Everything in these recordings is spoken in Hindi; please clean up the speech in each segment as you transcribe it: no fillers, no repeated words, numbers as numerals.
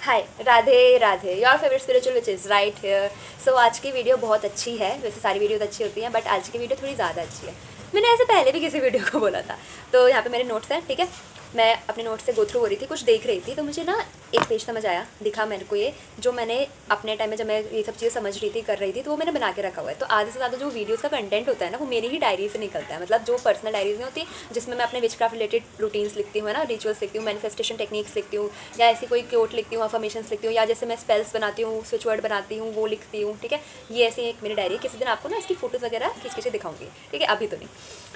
Hi, Radhe Radhe, your favourite spiritual witch is right here. So आज की वीडियो बहुत अच्छी है। वैसे सारी वीडियो तो अच्छी होती हैं, बट आज की वीडियो थोड़ी ज़्यादा अच्छी है। मैंने ऐसे पहले भी किसी वीडियो को बोला था। तो यहाँ पे मेरे नोट्स हैं, ठीक है। मैं अपने नोट्स से गो थ्रू हो रही थी, कुछ देख रही थी, तो मुझे ना एक पेज समझ आया, दिखा मेरे को ये, जो मैंने अपने टाइम में जब मैं ये सब चीज़ें समझ रही थी, कर रही थी, तो वो मैंने बना के रखा हुआ है। तो आधे से ज़्यादा जो वीडियोज़ का कंटेंट होता है ना, वो मेरी ही डायरी से निकलता है। मतलब जो पर्सनल डायरीज नहीं होती, जिसमें मैं अपने विचक्राफ्ट रिलेटेड रूटीन्स लिखती हूँ, है ना, रिचुअल्स लिखती हूँ, मैनिफेस्टेशन टेक्निक्स लिखती हूँ, या ऐसी कोई क्योट लिखती हूँ, अफर्मेशंस लिखती हूँ, या जैसे मैं स्पेल्स बनाती हूँ, स्विच वर्ड बनाती हूँ, वो लिखती हूँ, ठीक है। ये ऐसी एक मेरी डायरी है। किसी दिन आपको ना इसकी फ़ोटोज़ वगैरह खींच के दिखाऊंगी, ठीक है, अभी तो नहीं।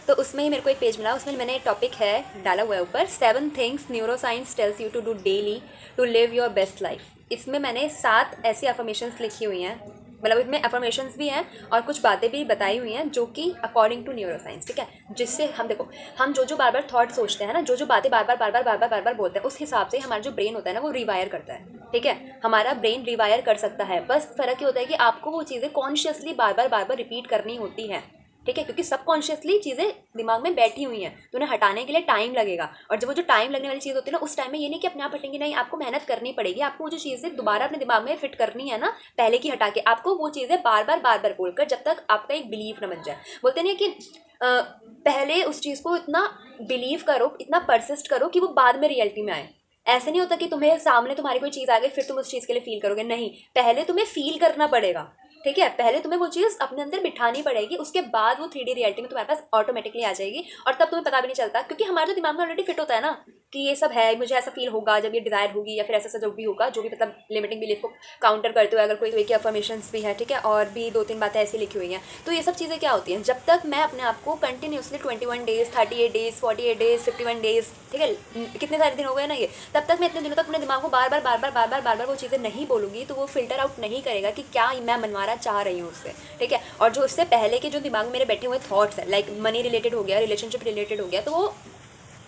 तो उसमें ही मेरे को एक पेज मिला, उसमें मैंने टॉपिक है डाला हुआ है ऊपर, 7 things neuroscience tells you to do daily to live your best life. इसमें मैंने 7 ऐसी अफर्मेशंस लिखी हुई हैं, मतलब इसमें अफर्मेशंस भी हैं और कुछ बातें भी बताई हुई हैं जो कि अकॉर्डिंग टू न्यूरोसाइंस, ठीक है। जिससे हम देखो, हम जो बार बार थॉट सोचते हैं ना, जो बातें बार बार बोलते हैं, उस हिसाब से हमारा जो ब्रेन होता है ना, वो रिवायर करता है, ठीक है। हमारा ब्रेन रिवायर कर सकता है, बस फ़र्क ये होता है कि आपको वो चीज़ें कॉन्शियसली बार बार रिपीट करनी होती हैं, ठीक है, क्योंकि सबकॉन्शियसली चीज़ें दिमाग में बैठी हुई हैं, तो उन्हें हटाने के लिए टाइम लगेगा। और जब वो जो टाइम लगने वाली चीज़ होती है ना, उस टाइम में ये नहीं कि अपने आप हटेंगी, नहीं, आपको मेहनत करनी पड़ेगी। आपको वो जो चीज़ें दोबारा अपने दिमाग में फिट करनी है ना, पहले की हटा के, आपको वो चीज़ें बार बार बोलकर, जब तक आपका एक बिलीव न बन जाए। बोलते नहीं कि पहले उस चीज़ को इतना बिलीव करो, इतना परसिस्ट करो कि वो बाद में रियलिटी में आए। ऐसे नहीं होता कि तुम्हें सामने तुम्हारी कोई चीज़ आ गई फिर तुम उस चीज़ के लिए फील करोगे, नहीं, पहले तुम्हें फील करना पड़ेगा, ठीक है। पहले तुम्हें वो चीज़ अपने अंदर बिठानी पड़ेगी, उसके बाद वो 3D रियलिटी में तुम्हारे पास ऑटोमेटिकली आ जाएगी। और तब तुम्हें पता भी नहीं चलता, क्योंकि हमारे तो दिमाग में ऑलरेडी फिट होता है ना कि ये सब है, मुझे ऐसा फील होगा जब ये डिज़ायर होगी, या फिर ऐसा जो भी होगा, जो भी मतलब लिमिटिंग बिलीफ को काउंटर करते हुए अगर कोई की अफर्मेशंस भी है, ठीक है, और भी 2-3 बातें ऐसी लिखी हुई हैं। तो ये सब चीज़ें क्या होती हैं, जब तक मैं अपने आप को continuously 21 days, 38 days, 48 days, 51 days, ठीक है, कितने सारे दिन हो गए ना ये, तब तक मैं इतने दिनों तक अपने दिमाग को बार बार वो चीज़ें नहीं बोलूँगी, तो वो फिल्टर आउट नहीं करेगा कि क्या मैं मनवाना चाह रही हूँ उससे, ठीक है। और जो उससे पहले के जो दिमाग में मेरे बैठे हुए थॉट्स है, लाइक मनी रिलेटेड हो गया, रिलेशनशिप रिलेटेड हो गया, तो वो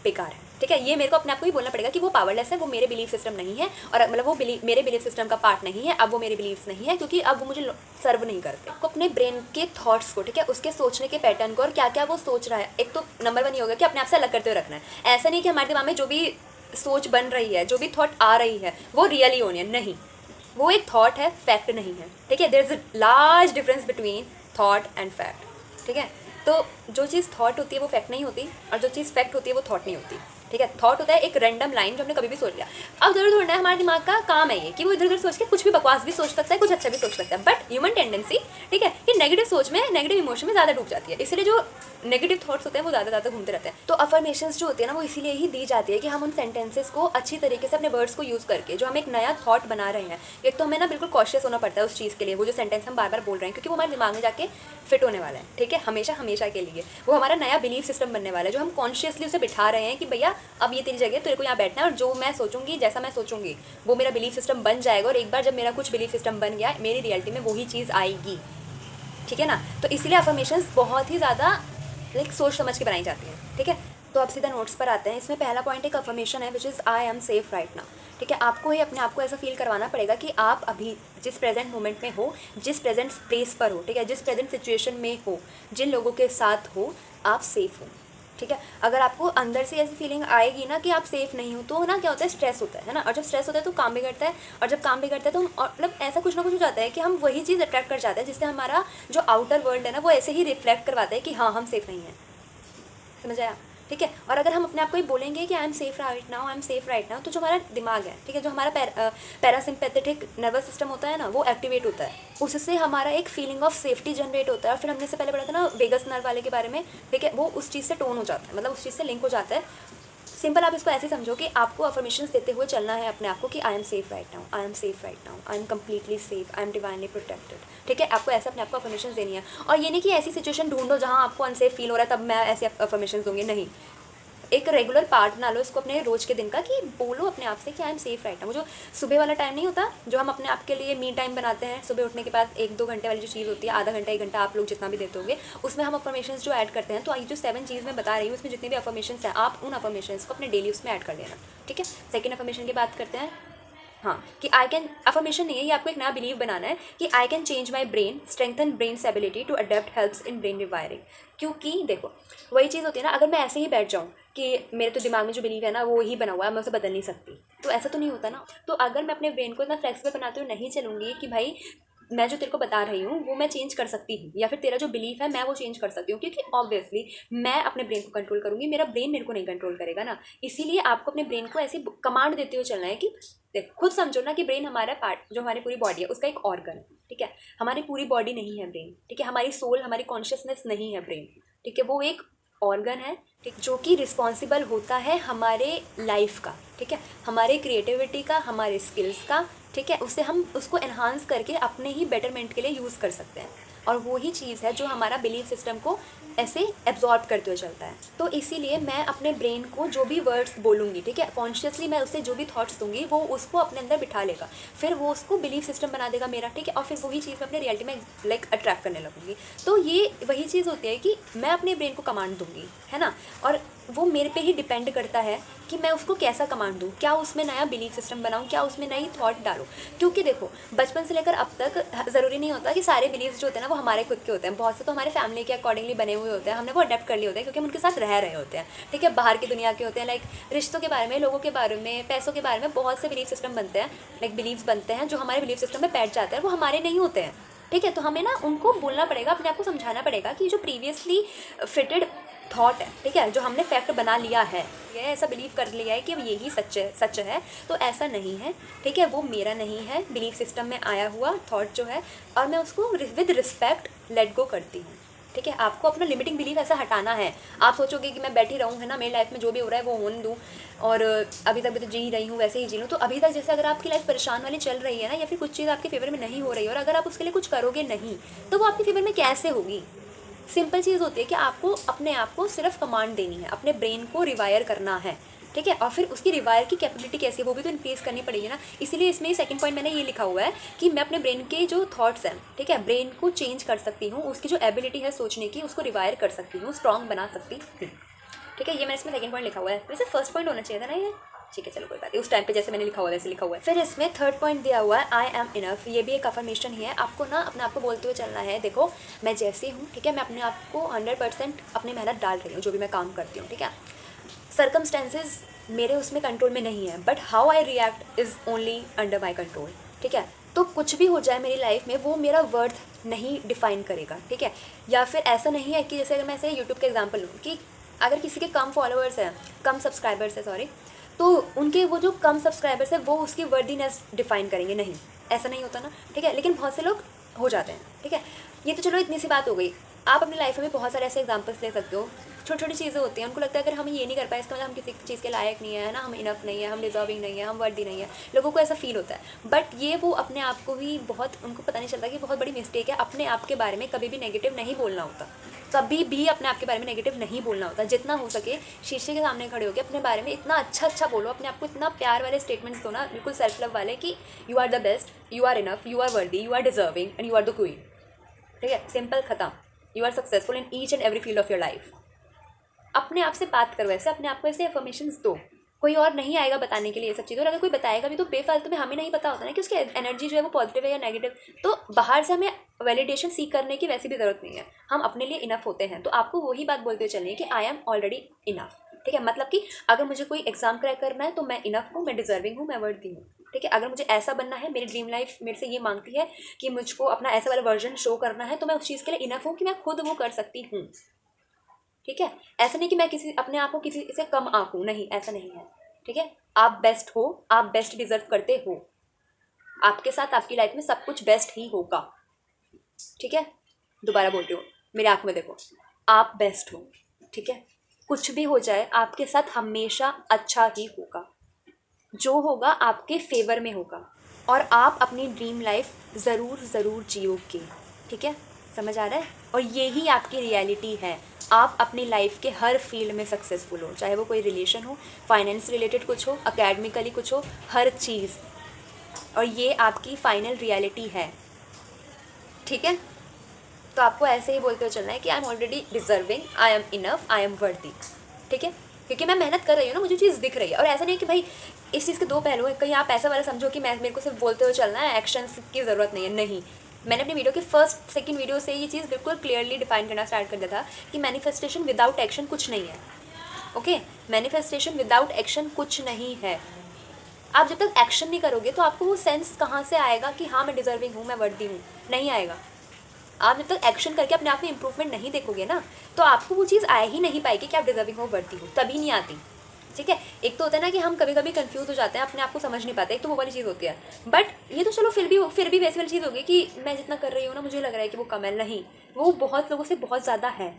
बेकार है, ठीक है। ये मेरे को अपने आप को ही बोलना पड़ेगा कि वो पावरलेस है, वो मेरे बिलीफ सिस्टम नहीं है, और मतलब वो मेरे बिलीफ सिस्टम का पार्ट नहीं है, अब वो मेरे बिलीफ्स नहीं है, क्योंकि अब वो मुझे सर्व नहीं करते। आपको अपने ब्रेन के थॉट्स को, ठीक है, उसके सोचने के पैटर्न को, और क्या क्या वो सोच रहा है, एक तो नंबर 1 ये होगा कि अपने आप से अलग करते हुए रखना है। ऐसा नहीं कि हमारे दिमाग में जो भी सोच बन रही है, जो भी थॉट आ रही है, वो रियल ही होनी है, नहीं, वो एक थॉट है, फैक्ट नहीं है, ठीक है। There is a large difference between thought and fact, ठीक है। तो जो चीज़ थॉट होती है वो फैक्ट नहीं होती, और जो चीज़ फैक्ट होती है वो थॉट नहीं होती, ठीक है। थॉट होता है एक रैंडम लाइन जो हमने कभी भी सोच लिया। अब जरूर थोड़ा है, हमारे दिमाग का काम है ये कि वो इधर उधर सोच के कुछ भी बकवास भी सोच सकता है, कुछ अच्छा भी सोच सकता है, बट ह्यूमन टेंडेंसी, ठीक है, कि नेगेटिव सोच में, नेगेटिव इमोशन में ज़्यादा डूब जाती है, इसलिए जो नेगेटिव थॉट्स होते हैं वो ज़्यादा घूमते रहते हैं। तो अफर्मेशंस जो होती है ना, वो इसीलिए ही दी जाती है कि हम उन सेंटेंसेस को अच्छी तरीके से अपने वर्ड्स को यूज़ करके, जो हम एक नया थॉट बना रहे हैं, एक तो हमें ना बिल्कुल कॉशियस होना पड़ता है उस चीज़ के लिए, वो जो सेंटेंस हम बार बार बोल रहे हैं, क्योंकि वो हमारे दिमाग में जाके फिट होने वाला है, ठीक है, हमेशा हमेशा के लिए। वो हमारा नया बिलीफ सिस्टम बनने वाला है, जो हम कॉन्शियसली उसे बिठा रहे हैं कि भैया अब ये तेरी जगह, तेरे को यहाँ बैठना है, और जो मैं सोचूंगी, जैसा मैं सोचूंगी, वो मेरा बिलीफ सिस्टम बन जाएगा। और एक बार जब मेरा कुछ बिलीफ सिस्टम बन गया, मेरी रियलिटी में वही चीज़ आएगी, ठीक है ना। तो इसलिए अफर्मेशंस बहुत ही ज़्यादा लाइक सोच समझ के बनाई जाती हैं, ठीक है। तो अब सीधा नोट्स पर आते हैं। इसमें पहला पॉइंट एक अफर्मेशन है, which is I am safe right now, ठीक है। आपको ही अपने आप को ऐसा फील करवाना पड़ेगा कि आप अभी जिस प्रेजेंट मोमेंट में हो, जिस प्रेजेंट प्लेस पर हो, ठीक है, जिस प्रेजेंट सिचुएशन में हो, जिन लोगों के साथ हो, आप सेफ़ हो, ठीक है। अगर आपको अंदर से ऐसी फीलिंग आएगी ना कि आप सेफ़ नहीं हो, तो ना क्या होता है, स्ट्रेस होता है ना, और जब स्ट्रेस होता है तो काम बिगड़ता है, और जब काम बिगड़ता है तो मतलब ऐसा कुछ ना कुछ हो जाता है कि हम वही चीज़ अट्रैक्ट कर जाते हैं, जिससे हमारा जो आउटर वर्ल्ड है ना, वो ऐसे ही रिफ्लेक्ट करवाता है कि हाँ, हम सेफ़ नहीं हैं, समझ आया, ठीक है। और अगर हम अपने आप को ही बोलेंगे कि I am safe right now, I am safe right now, तो जो हमारा दिमाग है, ठीक है, जो हमारा पैरासिम्पैथेटिक नर्वस सिस्टम होता है ना, वो एक्टिवेट होता है, उससे हमारा एक फीलिंग ऑफ सेफ्टी जनरेट होता है। और फिर हमने से पहले पढ़ा था ना वेगस नर्व वाले के बारे में, ठीक है, वो उस चीज़ से टोन हो जाता है, मतलब उस चीज़ से लिंक हो जाता है। सिंपल आप इसको ऐसे समझो कि आपको अफर्मेशंस देते हुए चलना है अपने आप को कि I am safe right now, I am safe right now, I am completely safe, I am divinely protected, ठीक है। आपको ऐसे अपने आप को अफर्मेशंस देनी है, और ये नहीं कि ऐसी सिचुएशन ढूंढो जहाँ आपको अनसेफ फील हो रहा है तब मैं ऐसे अफर्मेशंस दूंगी, नहीं। एक रेगुलर पार्ट बना लो इसको अपने रोज के दिन का, कि बोलो अपने आप से कि I am safe right now. वो जो सुबह वाला टाइम नहीं होता, जो हम अपने आप के लिए मी टाइम बनाते हैं, सुबह उठने के बाद 1-2 घंटे वाली जो चीज़ होती है, आधा घंटा 1 घंटा आप लोग जितना भी देते होंगे, उसमें हम अफर्मेशंस जो ऐड करते हैं। तो ये जो 7 चीज़ मैं बता रही हूँ, उसमें जितनी भी अफर्मेशंस हैं, आप उन अफर्मेशंस को अपने डेली उसमें ऐड कर लेना, ठीक है। सेकेंड अफर्मेशन की बात करते हैं, हाँ, कि आई कैन, अफर्मेशन नहीं है ये, आपको एक नया बिलीव बनाना है कि I can change my brain, strengthen brain ability to adapt helps in brain rewiring. क्योंकि देखो, वही चीज़ होती है ना, अगर मैं ऐसे ही बैठ जाऊँ कि मेरे तो दिमाग में जो बिलीव है ना वो ही बना हुआ है, मैं उसे बदल नहीं सकती। तो ऐसा तो नहीं होता ना। तो अगर मैं अपने ब्रेन को इतना फ्लेक्सिबल बनाते हुए नहीं चलूँगी कि भाई मैं जो तेरे को बता रही हूँ वो मैं चेंज कर सकती हूँ, या फिर तेरा जो बिलीफ है मैं वो चेंज कर सकती हूँ, क्योंकि ऑब्वियसली मैं अपने ब्रेन को कंट्रोल करूँगी, मेरा ब्रेन मेरे को नहीं कंट्रोल करेगा ना। इसीलिए आपको अपने ब्रेन को ऐसी कमांड देते हुए चलना है कि देख, खुद समझो ना कि ब्रेन हमारा पार्ट, जो हमारी पूरी बॉडी है उसका एक ऑर्गन है, ठीक है। हमारी पूरी बॉडी नहीं है ब्रेन, ठीक है। हमारी सोल, हमारी कॉन्शियसनेस नहीं है ब्रेन, ठीक है। वो एक ऑर्गन है, ठीक, जो कि रिस्पॉन्सिबल होता है हमारे लाइफ का, ठीक है, हमारे क्रिएटिविटी का, हमारे स्किल्स का, ठीक है। उससे हम उसको एनहांस करके अपने ही बेटरमेंट के लिए यूज़ कर सकते हैं। और वो ही चीज़ है जो हमारा बिलीफ सिस्टम को ऐसे एब्जॉर्ब करते हुए चलता है। तो इसीलिए मैं अपने ब्रेन को जो भी वर्ड्स बोलूँगी, ठीक है, कॉन्शियसली मैं उससे जो भी थॉट्स दूंगी वो उसको अपने अंदर बिठा लेगा, फिर वो उसको बिलीफ सिस्टम बना देगा मेरा, ठीक है। और फिर वही चीज़ मैं अपने रियलिटी में लाइक अट्रैक्ट करने लगूँगी। तो ये वही चीज़ होती है कि मैं अपने ब्रेन को कमांड दूँगी, है ना। और वो मेरे पे ही डिपेंड करता है कि मैं उसको कैसा कमांड दूँ, क्या उसमें नया बिलीफ सिस्टम बनाऊँ, क्या उसमें नई थॉट डालूँ। क्योंकि देखो, बचपन से लेकर अब तक ज़रूरी नहीं होता कि सारे बिलीव्स जो होते हैं ना वो हमारे खुद के होते हैं। बहुत से तो हमारे फैमिली के अकॉर्डिंगली बने हुए होते हैं, हमने वो अडेप्ट कर लिए होते हैं क्योंकि हम उनके साथ रह रहे होते हैं, ठीक है। बाहर की दुनिया के होते हैं, लाइक रिश्तों के बारे में, लोगों के बारे में, पैसों के बारे में बहुत से बिलीफ सिस्टम बनते हैं, लाइक बिलीव्स बनते हैं जो हमारे बिलीफ सिस्टम में बैठ जाते हैं, वो हमारे नहीं होते हैं, ठीक है। तो हमें ना उनको बोलना पड़ेगा, अपने आप को समझाना पड़ेगा कि जो प्रीवियसली फिटेड थॉट है, ठीक है, जो हमने फैक्ट बना लिया है, ये ऐसा बिलीव कर लिया है कि अब यही सच है, तो ऐसा नहीं है, ठीक है। वो मेरा नहीं है, बिलीफ सिस्टम में आया हुआ थॉट जो है, और मैं उसको विद रिस्पेक्ट लेट गो करती हूँ, ठीक है। आपको अपना लिमिटिंग बिलीफ ऐसा हटाना है। आप सोचोगे कि मैं बैठी रहूँ, है ना, मेरी लाइफ में जो भी हो रहा है वो होने दूँ, और अभी तक भी तो जी रही हूँ, वैसे ही जी लूँ। तो अभी तक जैसे अगर आपकी लाइफ परेशान वाली चल रही है ना, या फिर कुछ चीज़ आपके फेवर में नहीं हो रही है, और अगर आप उसके लिए कुछ करोगे नहीं, तो वो आपके फेवर में कैसे होगी। सिंपल चीज़ होती है कि आपको अपने आप को सिर्फ कमांड देनी है, अपने ब्रेन को रिवायर करना है, ठीक है। और फिर उसकी रिवायर की कैपेबिलिटी कैसी है वो भी तो इंक्रीज़ करनी पड़ेगी ना। इसीलिए इसमें सेकंड पॉइंट मैंने ये लिखा हुआ है कि मैं अपने ब्रेन के जो थॉट्स हैं, ठीक है, ब्रेन को चेंज कर सकती हूँ, उसकी जो एबिलिटी है सोचने की उसको रिवायर कर सकती हूँ, स्ट्रॉन्ग बना सकती हूँ, ठीक है। ये मैंने इसमें सेकंड पॉइंट लिखा हुआ है। वैसे फर्स्ट पॉइंट होना चाहिए था ना ये, ठीक है, चलो कोई बात नहीं, उस टाइम पे जैसे मैंने लिखा हुआ है वैसे लिखा हुआ है। फिर इसमें थर्ड पॉइंट दिया हुआ है आई एम इनफ। ये भी एक अफर्मेशन ही है। आपको ना अपने आप को बोलते हुए चलना है, देखो मैं जैसी हूँ, ठीक है, मैं अपने आप को 100% अपनी मेहनत डाल रही हूँ जो भी मैं काम करती हूँ, ठीक है। सर्कमस्टेंसेज मेरे उसमें कंट्रोल में नहीं है, but how I react is only under my control, ठीक है। तो कुछ भी हो जाए मेरी लाइफ में वो मेरा वर्थ नहीं डिफाइन करेगा, ठीक है। या फिर ऐसा नहीं है कि जैसे अगर मैं ऐसे यूट्यूब का एग्जाम्पल लूँ कि अगर किसी के कम फॉलोअर्स हैं, कम सब्सक्राइबर्स हैं, सॉरी, तो उनके वो जो कम सब्सक्राइबर्स है वो उसकी वर्दीनेस डिफाइन करेंगे, नहीं, ऐसा नहीं होता ना, ठीक है। लेकिन बहुत से लोग हो जाते हैं, ठीक है। ये तो चलो इतनी सी बात हो गई। आप अपनी लाइफ में बहुत सारे ऐसे एग्जांपल्स ले सकते हो, छोटी छोटी चीज़ें होती हैं, उनको लगता है अगर हम ये नहीं कर पाए इसका मतलब हम किसी चीज़ के लायक नहीं है ना, हम इनफ नहीं है, हम डिजर्विंग नहीं है, हम वर्दी नहीं है, लोगों को ऐसा फील होता है। बट ये वो अपने आप को ही बहुत, उनको पता नहीं चलता कि बहुत बड़ी मिस्टेक है। अपने आप के बारे में कभी भी नेगेटिव नहीं बोलना होता, कभी भी अपने आप के बारे में नेगेटिव नहीं बोलना होता। जितना हो सके शीशे के सामने खड़े होकर अपने बारे में इतना अच्छा बोलो, अपने आप को इतना प्यार वाले स्टेटमेंट्स दो ना, बिल्कुल सेल्फ लव वाले, कि you are the best, you are enough, you are worthy, you are deserving and you are the queen, ठीक है। सिंपल, खत्म। You are successful in each and every field of your life. अपने आप से बात करो ऐसे, अपने आप को ऐसे अफर्मेशंस दो। कोई और नहीं आएगा बताने के लिए ये सब चीज़, और अगर कोई बताएगा भी तो बेफालतू में, हमें नहीं पता होता ना कि उसकी एनर्जी जो है वो पॉजिटिव है या नेगेटिव, तो बाहर से हमें वैलिडेशन सीख करने की वैसी भी ज़रूरत नहीं है, हम अपने लिए इनफ होते हैं। तो आपको वही बात बोलते हुए चलिए कि आई एम ऑलरेडी इनफ, ठीक है। मतलब कि अगर मुझे कोई एग्जाम क्रैक करना है तो मैं इनफ हूँ, मैं डिजर्विंग हूँ, मैं वर्दी हूँ, ठीक है। अगर मुझे ऐसा बनना है, मेरी ड्रीम लाइफ मेरे से ये मांगती है कि मुझको अपना ऐसा वाला वर्जन शो करना है, तो मैं उस चीज़ के लिए इनफ हूँ कि मैं खुद वो कर सकती हूँ, ठीक है। ऐसा नहीं कि मैं किसी अपने आप को किसी से कम आंकूं, नहीं, ऐसा नहीं है, ठीक है। आप बेस्ट हो, आप बेस्ट डिजर्व करते हो, आपके साथ आपकी लाइफ में सब कुछ बेस्ट ही होगा, ठीक है। दोबारा बोल रही हूँ, मेरे आंख में देखो, आप बेस्ट हो, ठीक है। कुछ भी हो जाए आपके साथ हमेशा अच्छा ही होगा, जो होगा आपके फेवर में होगा, और आप अपनी ड्रीम लाइफ ज़रूर जियोगे, ठीक है। समझ आ रहा है। और यही आपकी रियलिटी है। आप अपनी लाइफ के हर फील्ड में सक्सेसफुल हो, चाहे वो कोई रिलेशन हो, फाइनेंस रिलेटेड कुछ हो, अकेडमिकली कुछ हो, हर चीज़, और ये आपकी फाइनल रियलिटी है, ठीक है। तो आपको ऐसे ही बोलते हुए चलना है कि I am already deserving, I am enough, I am वर्दी, ठीक है। क्योंकि मैं मेहनत कर रही हूँ ना, मुझे चीज़ दिख रही है। और ऐसा नहीं है कि भाई इस चीज़ के दो पहलू हैं, कहीं आप ऐसा वाला समझो कि मेरे को सिर्फ बोलते हुए चलना है, एक्शंस की ज़रूरत नहीं है, नहीं। मैंने अपनी वीडियो के फर्स्ट सेकंड वीडियो से ये चीज़ बिल्कुल क्लियरली डिफाइन करना स्टार्ट कर दिया था कि मैनिफेस्टेशन विदाउट एक्शन कुछ नहीं है, ओके, मैनिफेस्टेशन विदाउट एक्शन कुछ नहीं है। आप जब तक एक्शन नहीं करोगे तो आपको वो सेंस कहाँ से आएगा कि हाँ मैं डिजर्विंग हूँ, मैं वर्दी हूँ? नहीं आएगा। आप जब तक एक्शन करके अपने आप में इंप्रूवमेंट नहीं देखोगे ना, तो आपको वो चीज़ आ ही नहीं पाएगी कि आप डिजर्विंग हो, वर्दी हो, तभी नहीं आती। ठीक है, एक तो होता है ना कि हम कभी कभी कंफ्यूज हो जाते हैं, अपने आप को समझ नहीं पाते, एक तो वो वाली चीज़ होती है। बट ये तो चलो फिर भी वैसी वाली चीज़ होगी कि मैं जितना कर रही हूँ ना, मुझे लग रहा है कि वो कम है। नहीं, वो बहुत लोगों से बहुत ज़्यादा है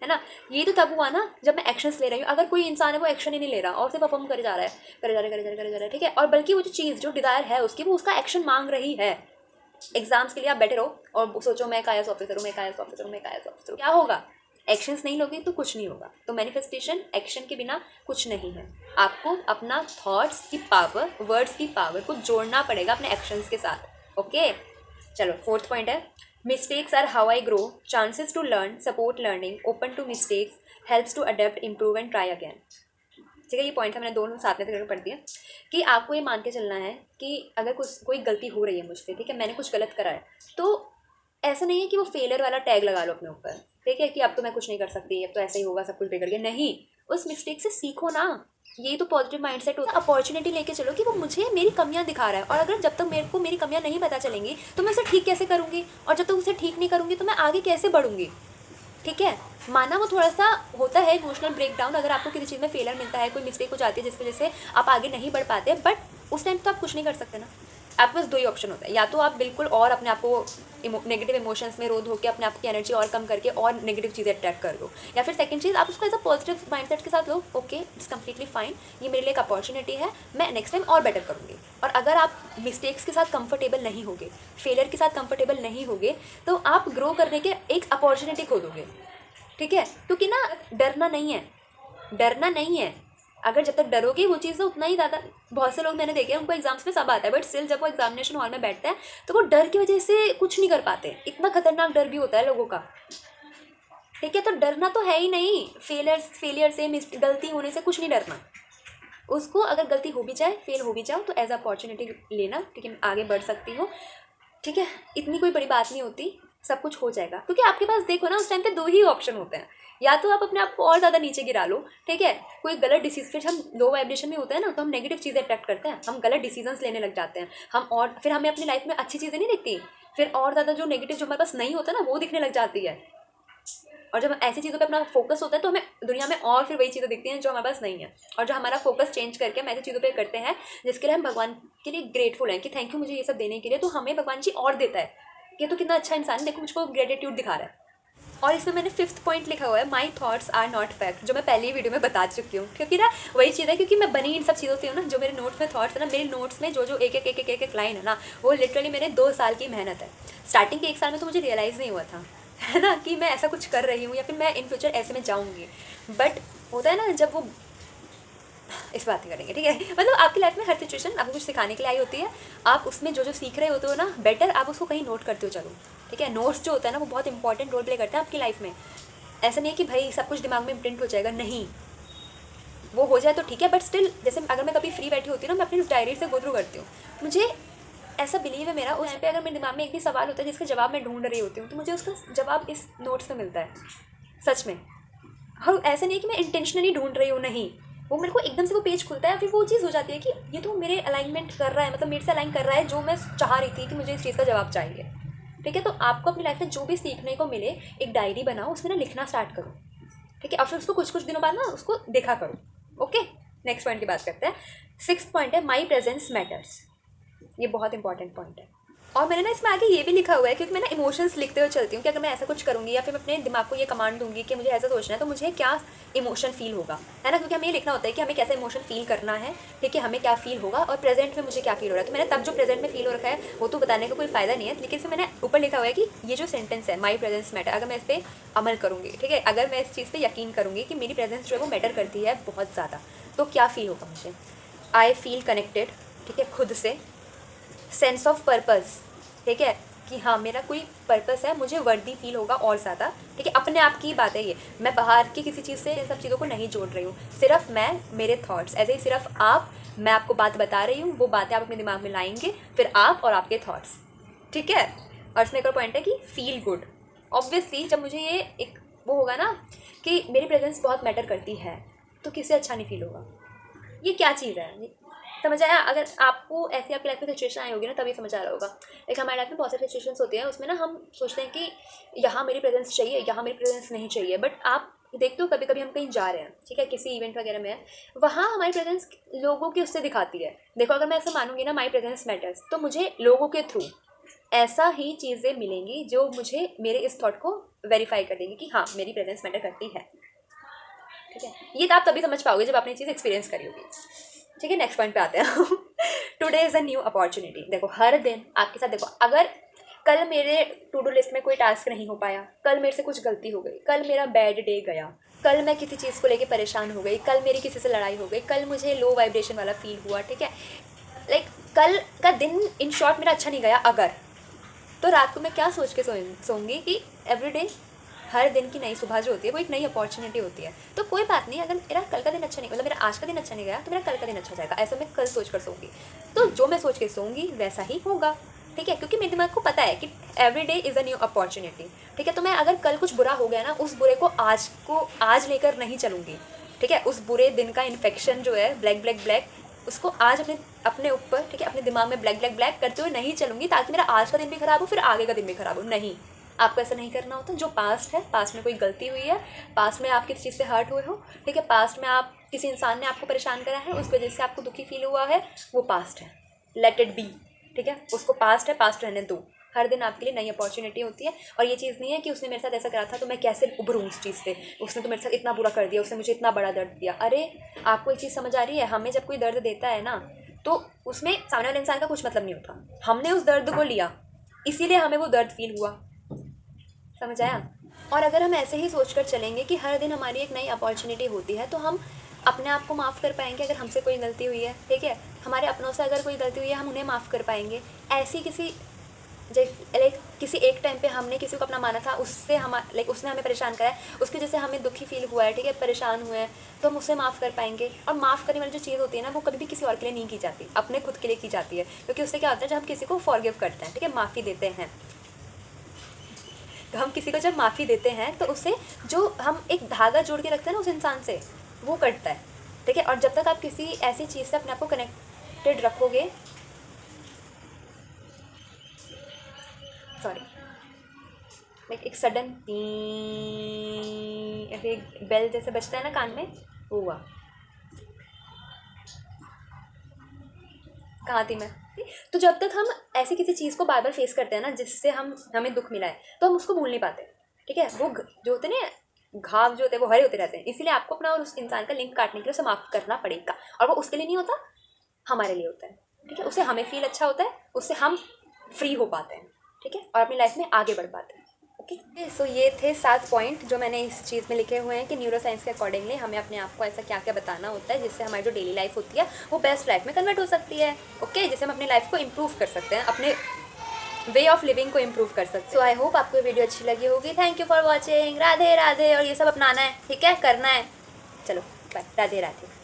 ना। ये तो तब हुआ ना जब मैं एक्शंस ले रही हूँ। अगर कोई इंसान है वो एक्शन ही नहीं ले रहा और सिर्फ परफॉर्म करे जा रहा है, करे जा रहा है, ठीक है, और बल्कि वो जो चीज़ जो डिज़ायर है उसकी, वो उसका एक्शन मांग रही है। एग्जाम्स के लिए आप बैठे रहो और सोचो मैं IAS ऑफिसर हूँ, मैं IAS ऑफिसर हूँ, मैं IAS ऑफिसर हूँ, क्या होगा? एक्शंस नहीं लोगे तो कुछ नहीं होगा। तो मैनिफेस्टेशन एक्शन के बिना कुछ नहीं है। आपको अपना थॉट्स की पावर, वर्ड्स की पावर को जोड़ना पड़ेगा अपने एक्शंस के साथ। ओके, चलो फोर्थ पॉइंट है, mistakes are how I grow, chances to learn, support learning, open to mistakes, helps to adapt, improve and try again. ठीक है, ये पॉइंट है, मैंने दोनों साथ में करके पढ़ दिया कि आपको ये मान के चलना है कि अगर कोई गलती हो रही है मुझसे, ठीक है, मैंने कुछ गलत करा है, तो ऐसा नहीं है कि वो फेलियर वाला टैग लगा लो अपने ऊपर, ठीक है, कि अब तो मैं कुछ नहीं कर सकती, अब तो ऐसा ही होगा, सब कुछ बिगड़ गया। नहीं, उस मिस्टेक से सीखो ना। यही तो पॉजिटिव माइंडसेट होता है। अपॉर्चुनिटी लेके चलो कि वो मुझे मेरी कमियां दिखा रहा है, और अगर जब तक मेरे को मेरी कमियां नहीं पता चलेंगी तो मैं उसे ठीक कैसे करूँगी, और जब तक उसे ठीक नहीं करूँगी तो मैं आगे कैसे बढ़ूँगी? ठीक है, माना वो थोड़ा सा होता है इमोशनल ब्रेकडाउन, अगर आपको किसी चीज़ में फेलियर मिलता है, कोई मिस्टेक हो जाती है जिसकी वजह से आप आगे नहीं बढ़ पाते, बट उस टाइम तो आप कुछ नहीं कर सकते ना। आपके पास दो ही ऑप्शन होता है, या तो आप बिल्कुल और अपने आप को नेगेटिव इमोशंस में रोध होकर अपने आप की एनर्जी और कम करके और नेगेटिव चीज़ें अट्रैक्ट कर लो, या फिर सेकंड चीज़ आप उसको एज अ पॉजिटिव माइंडसेट के साथ लो। ओके, इट्स कम्प्लीटली फाइन, ये मेरे लिए एक अपॉर्चुनिटी है, मैं नेक्स्ट टाइम और बेटर करूँगी। और अगर आप मिस्टेक्स के साथ कंफर्टेबल नहीं होगे, फेलियर के साथ कंफर्टेबल नहीं होगे, तो आप ग्रो करने के एक अपॉर्चुनिटी खो दोगे। ठीक है, क्योंकि ना डरना नहीं है। अगर जब तक डरोगे वो चीज़ तो उतना ही ज़्यादा, बहुत से लोग मैंने देखे हैं उनको एग्जाम्स में सब आता है, बट स्टिल जब वो एग्जामिनेशन हॉल में बैठते हैं तो वो डर की वजह से कुछ नहीं कर पाते। इतना खतरनाक डर भी होता है लोगों का। ठीक है, तो डरना तो है ही नहीं, फेलियर से, गलती होने से कुछ नहीं डरना। उसको अगर गलती हो भी जाए, फेल हो भी जाओ, तो एज अपॉर्चुनिटी लेना, ठीक है, आगे बढ़ सकती हो। ठीक है, इतनी कोई बड़ी बात नहीं होती, सब कुछ हो जाएगा। क्योंकि आपके पास देखो ना, उस टाइम पे दो ही ऑप्शन होते हैं, या तो आप अपने आप को और ज़्यादा नीचे गिरा लो, ठीक है, कोई गलत डिसीजन, फिर हम लो वाइब्रेशन में होते हैं ना, तो हम नेगेटिव चीज़ें अट्रैक्ट करते हैं, हम गलत डिसीजंस लेने लग जाते हैं हम, और फिर हमें अपनी लाइफ में अच्छी चीज़ें नहीं दिखती, फिर और ज़्यादा जो नेगेटिव जो हमारे पास नहीं होता ना वो दिखने लग जाती है। और जब ऐसी चीज़ों पे अपना फोकस होता है तो हमें दुनिया में और फिर वही चीज़ें दिखती हैं जो हमारे पास नहीं है। और जो हमारा फोकस चेंज करके हम ऐसी चीज़ों पे करते हैं जिसके लिए हम भगवान के लिए ग्रेटफुल हैं कि थैंक यू मुझे ये सब देने के लिए, तो हमें भगवान जी और देता है कि तो कितना अच्छा इंसान है, देखो मुझको ग्रेटिट्यूड दिखा रहा है। और इसमें मैंने 5th पॉइंट लिखा हुआ है, my thoughts are not fact, जो मैं पहली वीडियो में बता चुकी हूँ। क्योंकि ना वही चीज़ है, क्योंकि मैं बनी इन सब चीज़ों से हूँ ना, जो मेरे नोट्स में थॉट्स है ना, मेरे नोट्स में जो एक लाइन है ना, वो लिटरली मेरे 2 साल की मेहनत है। स्टार्टिंग के 1 साल में तो मुझे रियलाइज़ नहीं हुआ था, है ना, कि मैं ऐसा कुछ कर रही हूँ या फिर मैं इन फ्यूचर ऐसे में जाऊँगी। बट होता है ना जब वो, इस बात करेंगे, ठीक है, मतलब आपकी लाइफ में हर सिचुएशन आपको कुछ सिखाने के लिए आई होती है। आप उसमें जो सीख रहे होते हो ना, बेटर आप उसको कहीं नोट करते हो चलो, ठीक है। नोट्स जो होता है ना वो बहुत इंपॉर्टेंट रोल प्ले करता है आपकी लाइफ में। ऐसा नहीं है कि भाई सब कुछ दिमाग में प्रिंट हो जाएगा, नहीं, वो हो जाए तो ठीक है, बट स्टिल जैसे अगर मैं कभी फ्री बैठी होती हूँ ना, मैं अपनी उस डायरी से गो थ्रू करती हूँ। मुझे ऐसा बिलीव है मेरा, उस टाइम पे अगर मेरे दिमाग में एक भी सवाल होता है जिसका जवाब मैं ढूंढ रही होती हूँ, तो मुझे उसका जवाब इस नोट्स में मिलता है, सच में। और ऐसा नहीं है कि मैं इंटेंशनली ढूंढ रही हूँ, नहीं, वो मेरे को एकदम से वो पेज खुलता है, फिर वो चीज़ हो जाती है कि ये तो मेरे अलाइनमेंट कर रहा है, मतलब मेरे से अलाइन कर रहा है जो मैं चाह रही थी कि मुझे इस चीज़ का जवाब चाहिए। ठीक है, तो आपको अपनी लाइफ में जो भी सीखने को मिले एक डायरी बनाओ, उसमें ना लिखना स्टार्ट करो, ठीक है, और फिर उसको कुछ दिनों बाद ना उसको देखा करो। ओके, नेक्स्ट पॉइंट की बात करते हैं। 6th पॉइंट है, माई प्रेजेंस मैटर्स। ये बहुत इंपॉर्टेंट पॉइंट है। और मैंने ना इसमें आगे ये भी लिखा हुआ है, क्योंकि मैं ना इमोशंस लिखते हुए चलती हूँ कि अगर मैं ऐसा कुछ करूँगी या फिर मैं अपने दिमाग को ये कमांड दूंगी कि मुझे ऐसा सोचना है, तो मुझे क्या इमोशन फील होगा, है ना, क्योंकि हमें ये लिखना होता है कि हमें कैसा इमोशन फील करना है, ठीक है, हमें क्या फील होगा और प्रेजेंट में मुझे क्या फील हो रहा है। तो मैंने तब जो प्रेजेंट में फील हो रखा है वो तो बताने का कोई फ़ायदा नहीं है, लेकिन फिर मैंने ऊपर लिखा हुआ है कि ये जो सेंटेंस है, माई प्रेजेंस मैटर, अगर मैं इस पर अमल करूँगी, ठीक है, अगर मैं इस चीज़ पर यकीन करूँगी कि मेरी प्रेजेंस जो है वो मैटर करती है बहुत ज़्यादा, तो क्या फील होगा मुझे। आई फील कनेक्टेड, ठीक है, खुद से, सेंस ऑफ पर्पज़, ठीक है, कि हाँ मेरा कोई पर्पस है, मुझे वर्दी फील होगा और ज़्यादा, ठीक है। अपने आप की बात है ये, मैं बाहर की किसी चीज़ से इन सब चीज़ों को नहीं जोड़ रही हूँ, सिर्फ मैं, मेरे थॉट्स, ऐसे ही सिर्फ आप, मैं आपको बात बता रही हूँ, वो बातें आप अपने दिमाग में लाएंगे, फिर आप और आपके थॉट्स, ठीक है। और इसमें एक और पॉइंट है कि फील गुड। ऑब्वियसली जब मुझे ये एक वो होगा ना कि मेरी प्रेजेंस बहुत मैटर करती है, तो किसे अच्छा नहीं फील होगा। ये क्या चीज़ है, समझ आया? अगर आपको ऐसी आपकी लाइफ में सिचुएशन आई होगी ना, तभी समझ आ रहा होगा। एक हमारे लाइफ में बहुत सारी सिचुएशंस होती हैं, उसमें ना हम सोचते हैं कि यहाँ मेरी प्रेजेंस चाहिए, यहाँ मेरी प्रेजेंस नहीं चाहिए। बट आप देखते हो कभी कभी हम कहीं जा रहे हैं, ठीक है, किसी इवेंट वगैरह में है, वहाँ हमारी प्रेजेंस लोगों की उससे दिखाती है। देखो अगर मैं ऐसा मानूंगी ना माई प्रेजेंस मैटर्स, तो मुझे लोगों के थ्रू ऐसा ही चीज़ें मिलेंगी जो मुझे मेरे इस थॉट को वेरीफाई कर देंगी कि हाँ मेरी प्रेजेंस मैटर करती है। ठीक है, ये तो आप तभी समझ पाओगे जब आपने चीज़ एक्सपीरियंस करी होगी। ठीक है, नेक्स्ट पॉइंट पे आते हैं। Today is a new opportunity. देखो हर दिन आपके साथ, देखो अगर कल मेरे टू डू लिस्ट में कोई टास्क नहीं हो पाया, कल मेरे से कुछ गलती हो गई, कल मेरा बैड डे गया, कल मैं किसी चीज़ को लेके परेशान हो गई, कल मेरी किसी से लड़ाई हो गई, कल मुझे लो वाइब्रेशन वाला फील हुआ, ठीक है, लाइक कल का दिन इन शॉर्ट मेरा अच्छा नहीं गया अगर, तो रात को मैं क्या सोच के सोऊंगी कि एवरीडे, हर दिन की नई सुबह जो होती है वो एक नई अपॉर्चुनिटी होती है। तो कोई बात नहीं, अगर मेरा कल का दिन अच्छा नहीं, मतलब मेरा आज का दिन अच्छा नहीं गया, तो मेरा कल का दिन अच्छा हो जाएगा, ऐसा मैं कल सोच कर सोऊंगी। तो जो मैं सोच के सोऊंगी वैसा ही होगा। ठीक है, क्योंकि मेरे दिमाग को पता है कि every day is a new opportunity. ठीक है, तो मैं अगर कल कुछ बुरा हो गया ना, उस बुरे को आज लेकर नहीं चलूँगी। ठीक है, उस बुरे दिन का इन्फेक्शन जो है ब्लैक ब्लैक ब्लैक, उसको आज अपने ऊपर, ठीक है, अपने दिमाग में ब्लैक ब्लैक ब्लैक करते हुए नहीं चलूँगी, ताकि मेरा आज का दिन भी खराब हो फिर आगे का दिन भी खराब हो। नहीं, आपको ऐसा नहीं करना होता। जो पास्ट है, पास्ट में कोई गलती हुई है, पास्ट में आप किसी चीज़ से हर्ट हुए हो, ठीक है, पास्ट में आप किसी इंसान ने आपको परेशान करा है, उस वजह से आपको दुखी फील हुआ है, वो पास्ट है, लेट इट बी। ठीक है, उसको पास्ट है, पास्ट रहने दो। हर दिन आपके लिए नई अपॉर्चुनिटी होती है। और ये चीज़ नहीं है कि उसने मेरे साथ ऐसा करा था तो मैं कैसे उभरूँ उस चीज़ से, उसने तो मेरे साथ इतना बुरा कर दिया, उसने मुझे इतना बड़ा दर्द दिया। अरे आपको एक चीज़ समझ आ रही है, हमें जब कोई दर्द देता है ना, तो उसमें सामने वाले इंसान का कुछ मतलब नहीं होता, हमने उस दर्द को लिया, इसीलिए हमें वो दर्द फील हुआ। समझ आया? और अगर हम ऐसे ही सोचकर चलेंगे कि हर दिन हमारी एक नई अपॉर्चुनिटी होती है, तो हम अपने आप को माफ़ कर पाएंगे। अगर हमसे कोई गलती हुई है, ठीक है, हमारे अपनों से अगर कोई गलती हुई है, हम उन्हें माफ़ कर पाएंगे। ऐसी किसी एक टाइम पे हमने किसी को अपना माना था, उससे उसने हमें परेशान करा है, उसकी वजह से हमें दुखी फील हुआ है, ठीक है, परेशान हुए हैं, तो हम उससे माफ़ कर पाएंगे। और माफ़ करने वाली जो चीज़ होती है ना, वो कभी भी किसी और के लिए नहीं की जाती, अपने खुद के लिए की जाती है। क्योंकि उससे क्या होता है, जब हम किसी को फॉरगिव करते हैं, ठीक है, माफ़ी देते हैं, तो हम किसी को जब माफ़ी देते हैं तो उससे जो हम एक धागा जोड़ के रखते हैं ना उस इंसान से, वो कटता है। ठीक है, और जब तक आप किसी ऐसी चीज़ से अपने आप को कनेक्टेड रखोगे, सॉरी, लाइक एक सडन ऐसे बेल जैसे बजता है ना कान में, वो हुआ। कहाँ थी मैं? तो जब तक हम ऐसी किसी चीज़ को बार बार फेस करते हैं ना, जिससे हमें दुख मिला है, तो हम उसको भूल नहीं पाते। ठीक है, वो जो होते हैं ना घाव जो होते हैं वो हरे होते रहते हैं। इसीलिए आपको अपना और उस इंसान का लिंक काटने के लिए उसे माफ़ करना पड़ेगा। और वो उसके लिए नहीं होता, हमारे लिए होता है। ठीक है, उससे हमें फील अच्छा होता है, उससे हम फ्री हो पाते हैं। ठीक है, और अपनी लाइफ में आगे बढ़ पाते हैं। ओके, सो ये थे 7 पॉइंट जो मैंने इस चीज़ में लिखे हुए हैं कि न्यूरो साइंस के अकॉर्डिंगली हमें अपने आप को ऐसा क्या क्या बताना होता है, जिससे हमारी जो डेली लाइफ होती है वो बेस्ट लाइफ में कन्वर्ट हो सकती है। ओके, जिससे हम अपनी लाइफ को इम्प्रूव कर सकते हैं, अपने वे ऑफ लिविंग को इम्प्रूव कर सकते हैं। सो आई होप आपको ये वीडियो अच्छी लगी होगी। Thank you for watching. Radhe Radhe. और ये सब अपनाना है, ठीक है, करना है। चलो बाय, राधे राधे।